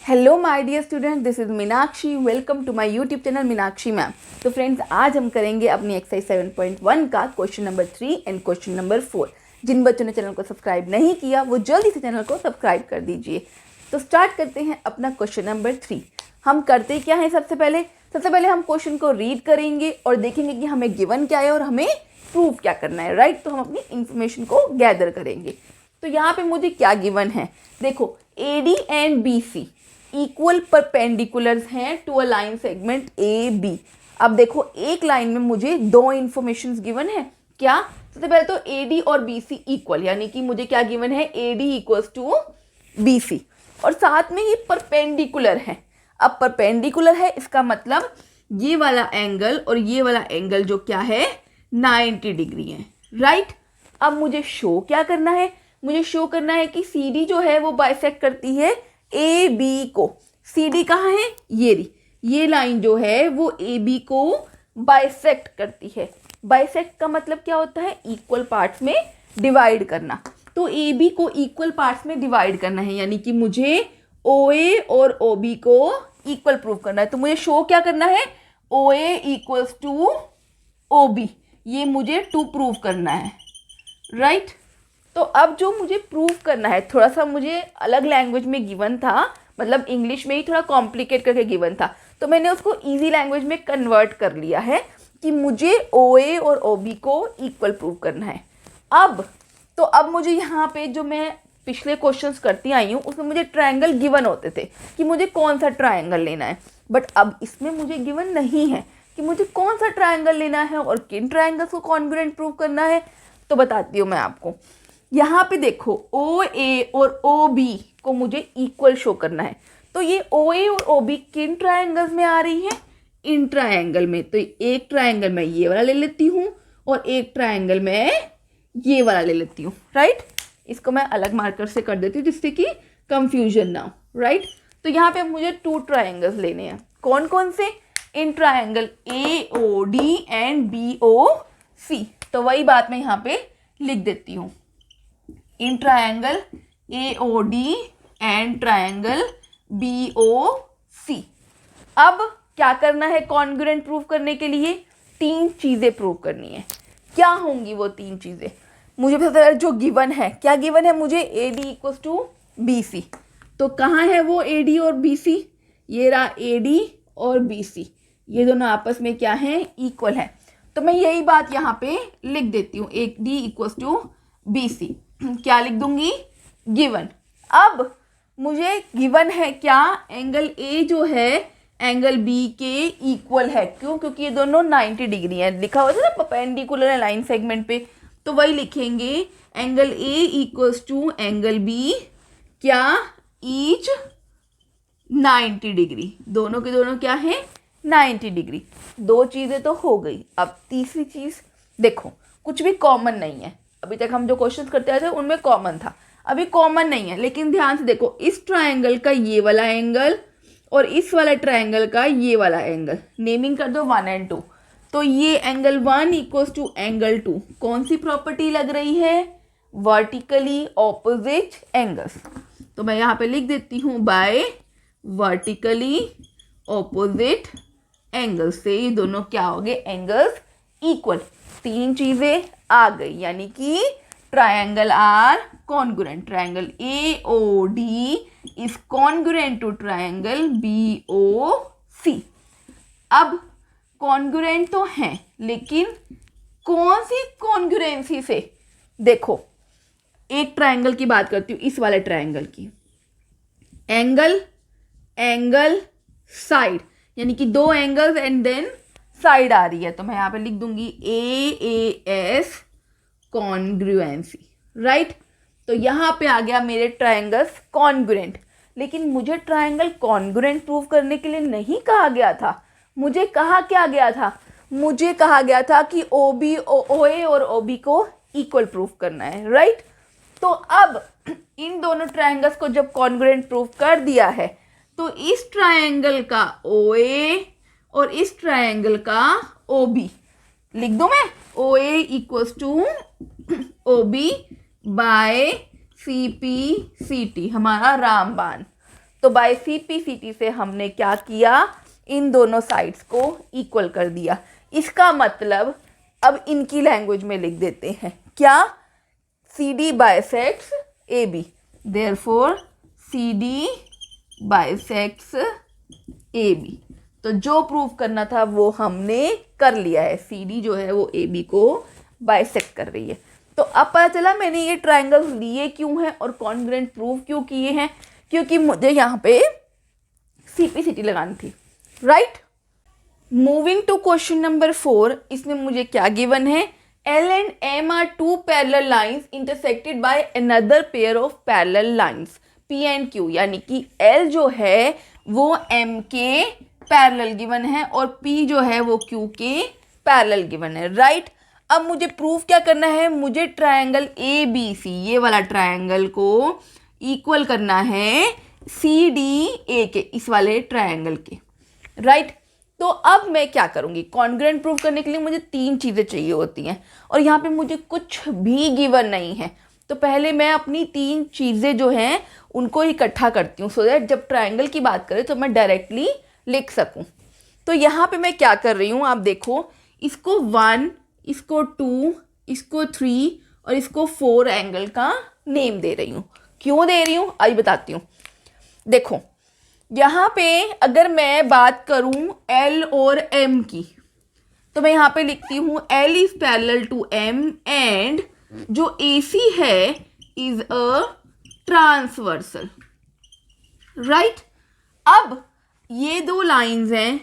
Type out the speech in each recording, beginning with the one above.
Hello my dear student, this is Meenakshi. Welcome to my YouTube channel Meenakshi ma'am. तो friends, आज हम करेंगे अपनी एक्सरसाइज 7.1 का question number 3 and question number 4। जिन बच्चों ने चैनल को सब्सक्राइब नहीं किया वो जल्दी से चैनल को सब्सक्राइब कर दीजिए। तो स्टार्ट करते हैं अपना क्वेश्चन नंबर 3। हम करते क्या है, सबसे पहले हम क्वेश्चन को रीड करेंगे और देखेंगे कि हमें गिवन क्या है और हमें प्रूव क्या करना है। राइट, तो हम अपनी इंफॉर्मेशन को गैदर करेंगे। तो यहाँ पे मुझे क्या गिवन है, देखो AD and BC equal perpendiculars हैं to a line segment AB। अब देखो एक लाइन में मुझे दो इंफॉर्मेशंस गिवन है। क्या, सबसे पहले तो AD और BC इक्वल, यानी कि मुझे क्या गिवन है, AD इक्वल्स टू BC, और साथ में ये परपेंडिकुलर है। अब परपेंडिकुलर है इसका मतलब ये वाला एंगल और ये वाला एंगल जो क्या है 90 डिग्री है। राइट, अब मुझे शो क्या करना है, मुझे शो करना है कि CD जो है वो बाइसेक्ट करती है AB को। CD कहाँ है, ये लाइन जो है वो AB को बाइसेक्ट करती है। बाइसेक्ट का मतलब क्या होता है, इक्वल पार्ट्स में डिवाइड करना। तो AB को इक्वल पार्ट्स में डिवाइड करना है, यानी कि मुझे OA और OB को इक्वल प्रूव करना है। तो मुझे शो क्या करना है, OA इक्वल्स टू OB, ये मुझे 2 प्रूव करना है। राइट, तो अब जो मुझे प्रूव करना है, थोड़ा सा मुझे अलग लैंग्वेज में गिवन था, मतलब इंग्लिश में ही थोड़ा कॉम्प्लिकेट करके गिवन था, तो मैंने उसको इजी लैंग्वेज में कन्वर्ट कर लिया है कि मुझे OA और OB को इक्वल प्रूव करना है। अब मुझे यहाँ पे जो मैं पिछले क्वेश्चंस करती आई हूँ उसमें मुझे ट्रायंगल गिवन होते थे कि मुझे कौन सा ट्रायंगल लेना है, बट अब इसमें मुझे गिवन नहीं है कि मुझे कौन सा ट्रायंगल लेना है और किन ट्रायंगल्स को कॉन्ग्रुएंट प्रूव करना है। तो बताती हूँ मैं आपको। यहाँ पे देखो OA और OB को मुझे इक्वल शो करना है। तो ये OA और OB किन ट्रायंगल्स में आ रही है, इन ट्रायंगल में। तो एक ट्रायंगल मैं ये वाला ले लेती हूँ और एक ट्रायंगल मैं ये वाला ले लेती हूँ। राइट, इसको मैं अलग मार्कर से कर देती हूँ जिससे कि कंफ्यूजन ना हो। राइट, तो यहाँ पे मुझे 2 ट्रायंगल्स लेने हैं। कौन कौन से, in triangle AOD and BOC। तो वही बात मैं यहाँ पे लिख देती हूँ, in triangle AOD and triangle BOC। अब क्या करना है, कॉन्ग्रुएंट प्रूव करने के लिए 3 चीज़ें प्रूव करनी है। क्या होंगी वो 3 चीज़ें, मुझे पता जो गिवन है, क्या गिवन है मुझे, AD इक्वल्स टू BC। तो कहाँ है वो AD और BC, ये रहा AD और BC, ये दोनों आपस में क्या है, इक्वल है। तो मैं यही बात यहाँ पे लिख देती हूँ, AD इक्वल्स टू BC। क्या लिख दूंगी, गिवन। अब मुझे गिवन है क्या, एंगल A जो है एंगल B के इक्वल है। क्यों, क्योंकि ये दोनों 90 डिग्री है, लिखा हुआ था ना परपेंडिकुलर है लाइन सेगमेंट पे, तो वही लिखेंगे angle A equals to angle B, क्या, ईच 90 डिग्री, दोनों के दोनों क्या है 90 डिग्री। 2 चीज़ें तो हो गई। अब तीसरी चीज़ देखो, कुछ भी कॉमन नहीं है। अभी तक हम जो क्वेश्चंस करते आए थे उनमें कॉमन था, अभी कॉमन नहीं है। लेकिन ध्यान से देखो, इस ट्रायंगल का ये वाला एंगल और इस वाला ट्रायंगल का ये वाला एंगल, नेमिंग कर दो 1 और 2। तो ये एंगल 1 इक्वल्स टू एंगल 2 कौन सी प्रॉपर्टी लग रही है, वर्टिकली ऑपोजिट एंगल्स। तो मैं यहाँ पे लिख देती हूँ बाय वर्टिकली ऑपोजिट एंगल्स से ये दोनों क्या हो गए, एंगल्स इक्वल। 3 चीज़ें आ गई, यानी कि triangle are congruent, triangle AOD is congruent to triangle BOC। अब कॉन्ग्रुएंट तो हैं, लेकिन कौन सी कॉन्ग्रुएंसी से, देखो एक ट्रायंगल की बात करती हूँ, इस वाले ट्रायंगल की, एंगल साइड, यानी कि 2 एंगल्स एंड देन साइड आ रही है। तो मैं यहाँ पे लिख दूंगी AAS कॉन्ग्रुएंसी। राइट, तो यहाँ पे आ गया मेरे ट्रायंगल्स कॉन्ग्रुएंट। लेकिन मुझे ट्रायंगल कॉन्ग्रुएंट प्रूव करने के लिए नहीं कहा गया था, मुझे कहा क्या गया था, मुझे कहा गया था कि OA और OB को इक्वल प्रूव करना है। राइट, तो अब इन दोनों ट्रायंगल्स को जब कॉन्ग्रुएंट प्रूव कर दिया है, तो इस ट्रायंगल का OA और इस ट्रायंगल का OB लिख दूं मैं, OA equals to OB by CPCT, हमारा रामबाण। तो बाय CPCT से हमने क्या किया, इन दोनों साइड्स को इक्वल कर दिया। इसका मतलब अब इनकी लैंग्वेज में लिख देते हैं क्या, CD bisects AB, therefore CD bisects AB। तो जो प्रूव करना था वो हमने कर लिया है, CD जो है वो AB को बाइसेक्ट कर रही है। तो अब पता चला मैंने ये ट्रायंगल्स लिए क्यों हैं और कॉन्ग्रुएंट प्रूव क्यों किए हैं, क्योंकि मुझे यहाँ पे CPCT लगानी थी, right. Moving to question number 4, इसमें मुझे क्या गिवन है, L and M are two parallel lines intersected by another pair of parallel lines P and Q, यानी कि L जो है वो M के पैरेलल गिवन है और P जो है वो Q के पैरेलल गिवन है, राइट। अब मुझे प्रूफ क्या करना है, मुझे ट्रायंगल ABC, ये वाला ट्रायंगल को इक्वल करना है CDA के, इस वाले ट्रायंगल के, राइट। तो अब मैं क्या करूँगी, कॉन्ग्रुएंट प्रूफ करने के लिए मुझे 3 चीज़ें चाहिए होती हैं और यहाँ पे मुझे कुछ भी गिवन नहीं है। तो पहले मैं अपनी 3 चीज़ें जो हैं उनको इकट्ठा करती हूँ सो दैट जब ट्रायंगल की बात करें तो मैं डायरेक्टली लिख सकूँ। तो यहाँ पे मैं क्या कर रही हूँ, आप देखो, इसको 1, इसको 2, इसको 3 और इसको 4 एंगल का नेम दे रही हूँ। क्यों दे रही हूँ अभी बताती हूँ। देखो यहाँ पे अगर मैं बात करूँ L और M की, तो मैं यहाँ पे लिखती हूँ L is parallel to M and जो AC है इज अ ट्रांसवर्सल, राइट। अब ये 2 लाइंस हैं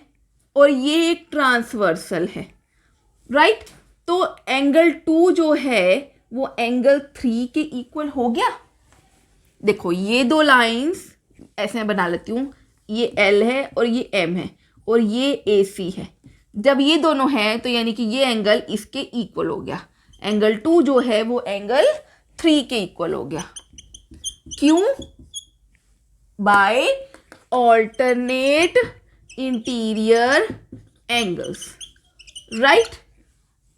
और ये एक ट्रांसवर्सल है, राइट। तो एंगल 2 जो है वो एंगल 3 के इक्वल हो गया। देखो ये 2 लाइंस ऐसे मैं बना लेती हूँ, ये L है और ये M है और ये AC है। जब ये दोनों हैं तो यानी कि ये एंगल इसके इक्वल हो गया, एंगल 2 जो है वो एंगल 3 के इक्वल हो गया। क्यों, by alternate interior angles, right.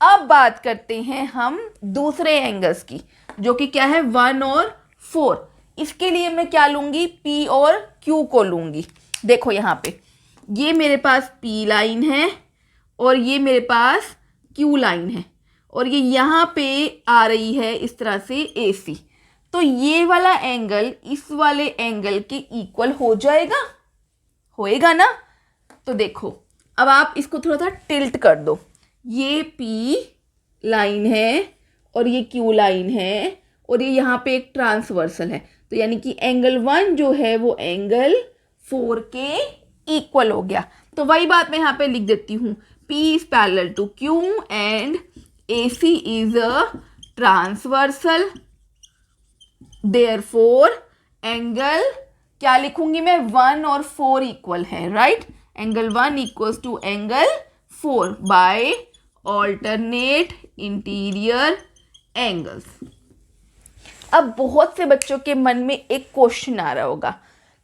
अब बात करते हैं हम दूसरे एंगल्स की, जो कि क्या है 1 और 4। इसके लिए मैं क्या लूँगी, P और Q को लूँगी। देखो यहाँ पे ये मेरे पास P लाइन है और ये मेरे पास Q लाइन है और ये यहाँ पे आ रही है इस तरह से AC। तो ये वाला एंगल इस वाले एंगल के इक्वल हो जाएगा, होएगा ना। तो देखो अब आप इसको थोड़ा सा टिल्ट कर दो, ये P लाइन है और ये Q लाइन है और ये यहाँ पे एक ट्रांसवर्सल है, तो यानी कि एंगल 1 जो है वो एंगल 4 के इक्वल हो गया। तो वही बात मैं यहाँ पे लिख देती हूँ, P is parallel to Q and AC is a transversal, therefore angle क्या लिखूंगी मैं, 1 और 4 इक्वल है, right. Angle 1 equals to angle 4 by alternate interior angles. अब बहुत से बच्चों के मन में एक क्वेश्चन आ रहा होगा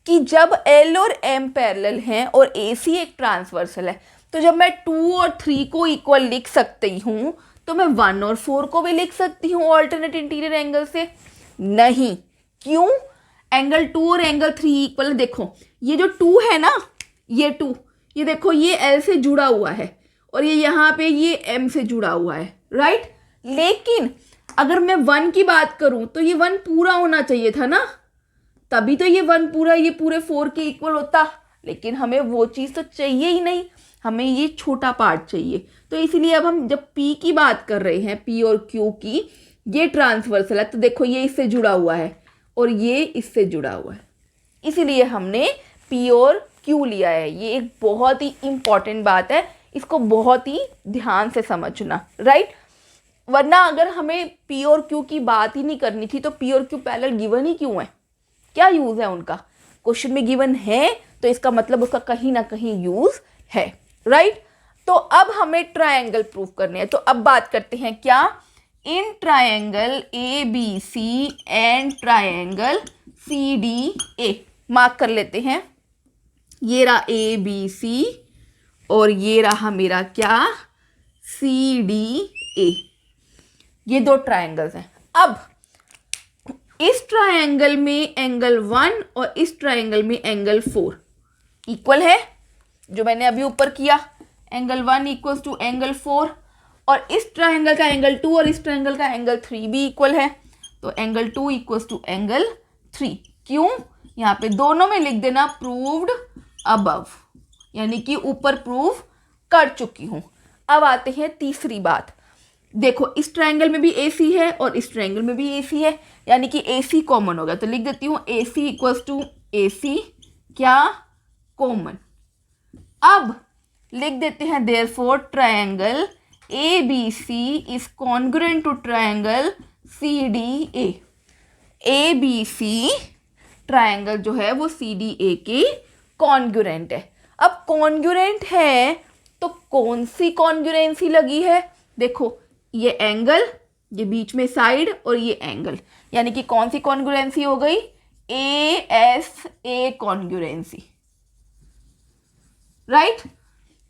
कि जब L और M पैरेलल हैं और AC एक ट्रांसवर्सल है, तो जब मैं 2 और 3 को इक्वल लिख सकती हूँ तो मैं 1 और 4 को भी लिख सकती हूँ ऑल्टरनेट इंटीरियर एंगल से। नहीं, क्यों, एंगल 2 और एंगल 3 इक्वल। देखो ये जो 2 है ना, ये 2, ये देखो ये L से जुड़ा हुआ है और ये यहाँ पे ये M से जुड़ा हुआ है, राइट। लेकिन अगर मैं 1 की बात करूं तो ये 1 पूरा होना चाहिए था ना, तभी तो ये 1 पूरा ये पूरे 4 के इक्वल होता। लेकिन हमें वो चीज़ तो चाहिए ही नहीं, हमें ये छोटा पार्ट चाहिए। तो इसलिए अब हम जब P की बात कर रहे हैं, P और Q की, ये ट्रांसवर्सल है, तो देखो ये इससे जुड़ा हुआ है और ये इससे जुड़ा हुआ है, इसीलिए हमने P और Q लिया है। ये एक बहुत ही इंपॉर्टेंट बात है, इसको बहुत ही ध्यान से समझना, राइट। वरना अगर हमें P और Q की बात ही नहीं करनी थी तो P और Q पैरेलल गिवन ही क्यों है, क्या यूज़ है उनका। क्वेश्चन में गिवन है तो इसका मतलब उसका कहीं ना कहीं यूज़ है, राइट। तो अब हमें ट्रायंगल प्रूफ करने हैं। तो अब बात करते हैं क्या, in triangle ABC and triangle CDA। Mark कर लेते हैं, ये रहा ABC और ये रहा मेरा क्या, CDA। ये 2 ट्रायंगल्स हैं। अब इस ट्रायंगल में एंगल 1 और इस ट्रायंगल में एंगल 4 इक्वल है, जो मैंने अभी ऊपर किया, एंगल 1 इक्वल्स टू एंगल 4, और इस ट्रायंगल का एंगल 2 और इस ट्रायंगल का एंगल 3 भी इक्वल है, तो एंगल 2 इक्वल्स टू एंगल 3। क्यों? यहाँ पे दोनों में लिख देना प्रूव्ड अबव, यानी कि ऊपर प्रूव कर चुकी हूँ। अब आते हैं तीसरी बात। देखो इस ट्रायंगल में भी AC है और इस ट्रायंगल में भी AC है, यानी कि AC कॉमन हो गया, तो लिख देती हूँ AC इक्वल्स टू AC क्या कॉमन। अब लिख देते हैं therefore triangle ABC is congruent to triangle CDA। ABC triangle जो है वो CDA के कॉन्ग्रुएंट है। अब कॉन्ग्रुएंट है तो कौन सी कॉन्ग्रुएंसी लगी है? देखो ये एंगल, ये बीच में साइड और ये एंगल, यानी कि कौन सी कॉन्ग्रुएंसी हो गई? ASA congruency, right.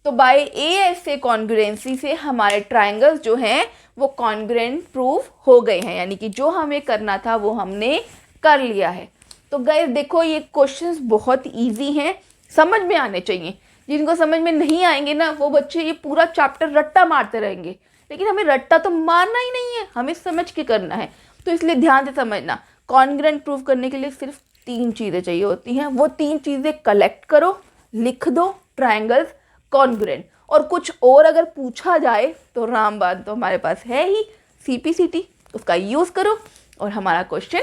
तो बाय ASA कॉन्ग्रुएंसी से हमारे ट्रायंगल्स जो हैं वो कॉन्ग्रुएंट प्रूव हो गए हैं, यानी कि जो हमें करना था वो हमने कर लिया है। तो गाइस देखो ये क्वेश्चंस बहुत इजी हैं, समझ में आने चाहिए। जिनको समझ में नहीं आएंगे ना वो बच्चे ये पूरा चैप्टर रट्टा मारते रहेंगे, लेकिन हमें रट्टा तो मारना ही नहीं है, हमें समझ के करना है। तो इसलिए ध्यान से समझना, कॉन्ग्रुएंट प्रूव करने के लिए सिर्फ 3 चीज़ें चाहिए होती हैं, वो 3 चीज़ें कलेक्ट करो, लिख दो ट्रायंगल्स कॉन्ग्रुएंट। और कुछ और अगर पूछा जाए तो रामबाण तो हमारे पास है ही, CPCT, उसका यूज़ करो और हमारा क्वेश्चन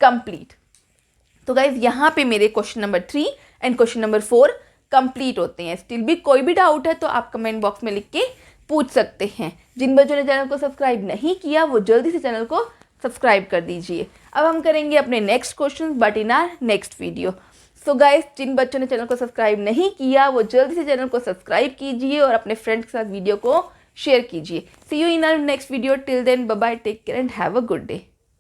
कंप्लीट। तो गाइज यहाँ पे मेरे question number 3 and question number 4 complete होते हैं। स्टिल भी कोई भी डाउट है तो आप कमेंट बॉक्स में लिख के पूछ सकते हैं। जिन बच्चों ने चैनल को सब्सक्राइब नहीं किया वो जल्दी से चैनल को सब्सक्राइब कर दीजिए। अब हम करेंगे अपने next question but in our next video. So guys जिन बच्चों ने चैनल को सब्सक्राइब नहीं किया वो जल्दी से चैनल को सब्सक्राइब कीजिए और अपने फ्रेंड्स के साथ वीडियो को शेयर कीजिए। See you in our next video. Till then bye bye, take care and have a good day.